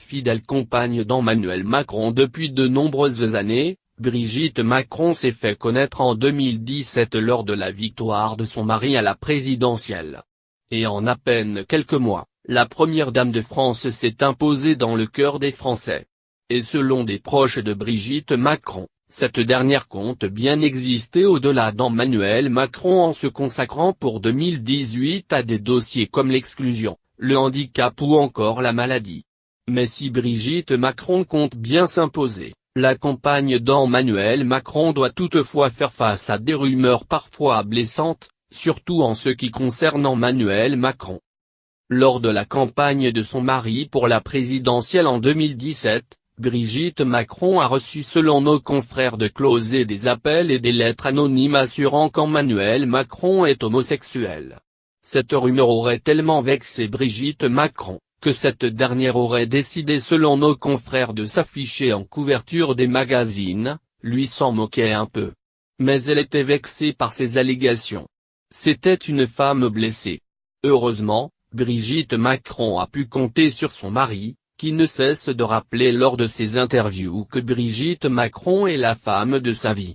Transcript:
fidèle compagne d'Emmanuel Macron depuis de nombreuses années, Brigitte Macron s'est fait connaître en 2017 lors de la victoire de son mari à la présidentielle. Et en à peine quelques mois, la première dame de France s'est imposée dans le cœur des Français. Et selon des proches de Brigitte Macron, cette dernière compte bien exister au-delà d'Emmanuel Macron en se consacrant pour 2018 à des dossiers comme l'exclusion, le handicap ou encore la maladie. Mais si Brigitte Macron compte bien s'imposer, la compagne d'Emmanuel Macron doit toutefois faire face à des rumeurs parfois blessantes, surtout en ce qui concerne Emmanuel Macron. Lors de la campagne de son mari pour la présidentielle en 2017, Brigitte Macron a reçu selon nos confrères de Closet des appels et des lettres anonymes assurant qu'Emmanuel Macron est homosexuel. Cette rumeur aurait tellement vexé Brigitte Macron, que cette dernière aurait décidé selon nos confrères de s'afficher en couverture des magazines, lui s'en moquait un peu. Mais elle était vexée par ces allégations. C'était une femme blessée. Heureusement, Brigitte Macron a pu compter sur son mari, qui ne cesse de rappeler lors de ses interviews que Brigitte Macron est la femme de sa vie.